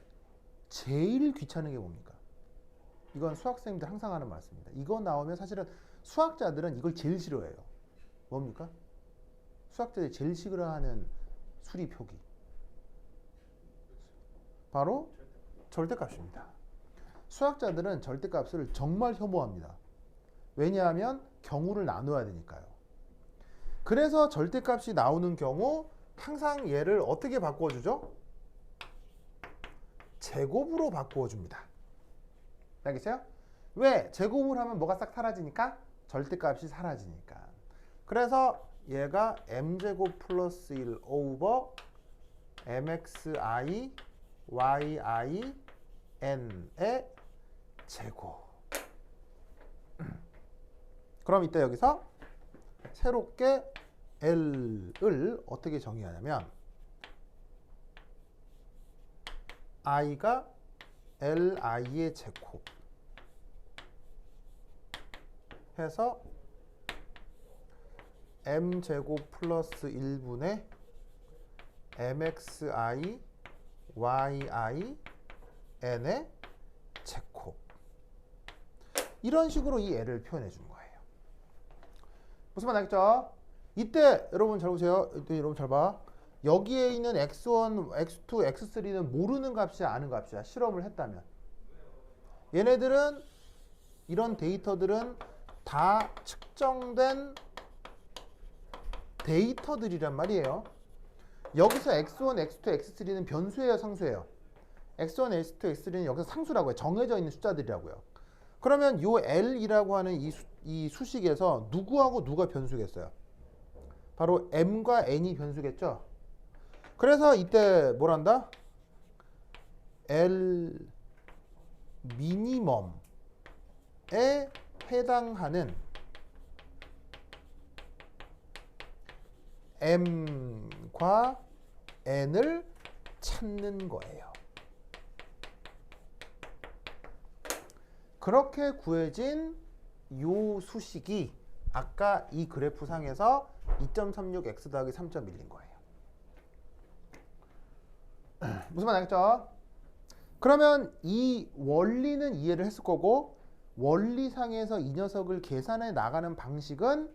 제일 귀찮은 게 뭡니까? 이건 수학생님들 항상 하는 말씀입니다. 이거 나오면 사실은 수학자들은 이걸 제일 싫어해요. 뭡니까? 수학자들이 제일 싫어하는 수리 표기. 바로 절대값입니다. 수학자들은 절대값을 정말 혐오합니다. 왜냐하면 경우를 나눠야 되니까요. 그래서 절대값이 나오는 경우 항상 얘를 어떻게 바꿔주죠? 제곱으로 바꾸어줍니다. 알겠어요? 왜? 제곱을 하면 뭐가 싹 사라지니까? 절대값이 사라지니까. 그래서 얘가 m제곱 플러스 1 오버 mxi yi n의 제곱. 그럼 이때 여기서 새롭게 L을 어떻게 정의하냐면 i가 li의 제곱 해서 m제곱 플러스 1분의 mxi yi n의 제곱. 이런 식으로 이 L을 표현해 준 거예요. 무슨 말 알겠죠? 이때 여러분 잘 보세요. 이때 여러분 잘 봐. 여기에 있는 x1, x2, x3는 모르는 값이야, 아는 값이야. 실험을 했다면. 얘네들은 이런 데이터들은 다 측정된 데이터들이란 말이에요. 여기서 x1, x2, x3는 변수예요, 상수예요? x1, x2, x3는 여기서 상수라고 해요. 정해져 있는 숫자들이라고요. 그러면 요 L이라고 하는 이 수식에서 누구하고 누가 변수겠어요? 바로 m과 n이 변수겠죠? 그래서 이때 뭘 한다? L 미니멈에 해당하는 m과 n을 찾는 거예요. 그렇게 구해진 요 수식이 아까 이 그래프 상에서 2.36x 더하기 3.1인 거예요. 무슨 말 알겠죠? 그러면 이 원리는 이해를 했을 거고 원리상에서 이 녀석을 계산해 나가는 방식은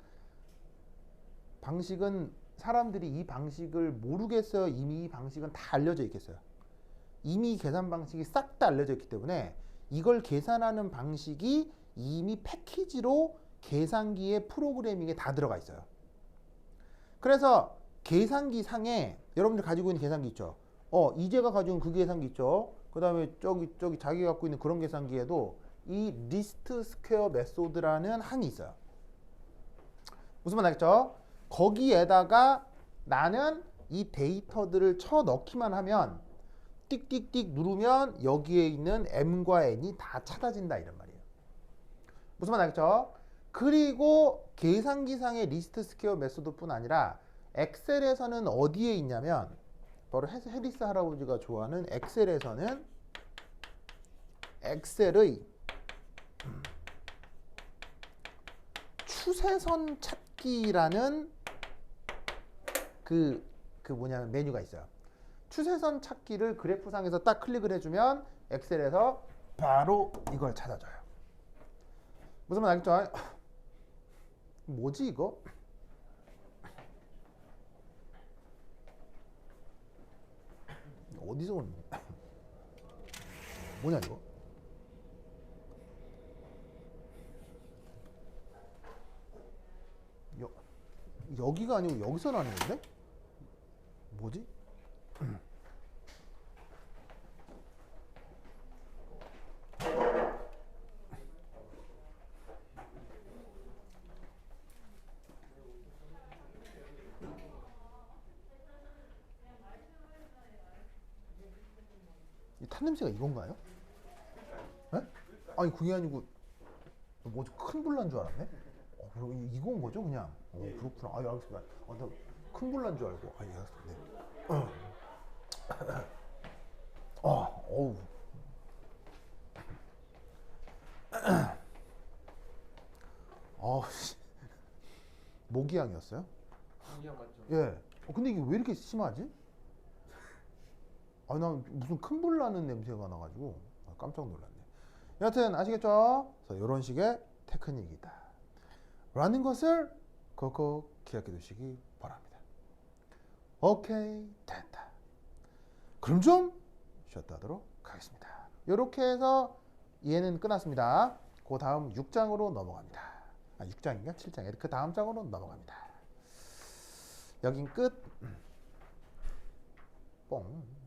사람들이 이 방식을 모르겠어요? 이미 이 방식은 다 알려져 있겠어요? 이미 계산 방식이 싹 다 알려져 있기 때문에 이걸 계산하는 방식이 이미 패키지로 계산기의 프로그래밍에 다 들어가 있어요. 그래서 계산기 상에 여러분들 가지고 있는 계산기 있죠? 이제가 가지고 있는 그 계산기 있죠? 그 다음에 저기 자기가 갖고 있는 그런 계산기에도 이 리스트 스퀘어 메소드라는 항이 있어요. 무슨 말 알겠죠? 거기에다가 나는 이 데이터들을 쳐 넣기만 하면 띡띡띡 누르면 여기에 있는 m과 n이 다 찾아진다 이런 말이에요. 무슨 말 알겠죠? 그리고 계산기상의 리스트 스퀘어 메소드뿐 아니라 엑셀에서는 어디에 있냐면 바로 해리스 할아버지가 좋아하는 엑셀에서는 엑셀의 추세선 찾기라는 그 뭐냐면 메뉴가 있어요. 추세선 찾기를 그래프상에서 딱 클릭을 해주면 엑셀에서 바로 이걸 찾아줘요. 무슨 말 알겠죠? 뭐지 이거? 어디서 오는 거야? 뭐냐 이거? 여기가 아니고 여기서 나는 건데? 뭐지? 이 탄 냄새가 이건가요? 네? 아니 그게 아니고 뭐지 큰 불 난 줄 알았네. 그럼 이건 거죠 그냥. 그렇구나. 아 알겠습니다. 나 큰 불 난 줄 알고. 아 알겠습니다. 어우. 모기향이었어요? 감기약 맞죠? 예. 근데 이게 왜 이렇게 심하지? 아, 난 무슨 큰 불 나는 냄새가 나가지고 깜짝 놀랐네. 여하튼 아시겠죠? 그래서 이런 식의 테크닉이다. 라는 것을 꼭 기억해 두시기 바랍니다. 오케이, 됐다. 그럼 좀 쉬었다 하도록 하겠습니다. 이렇게 해서 얘는 끝났습니다. 그 다음 6장으로 넘어갑니다. 6장인가? 7장. 그 다음 장으로 넘어갑니다. 여긴 끝. 뽕.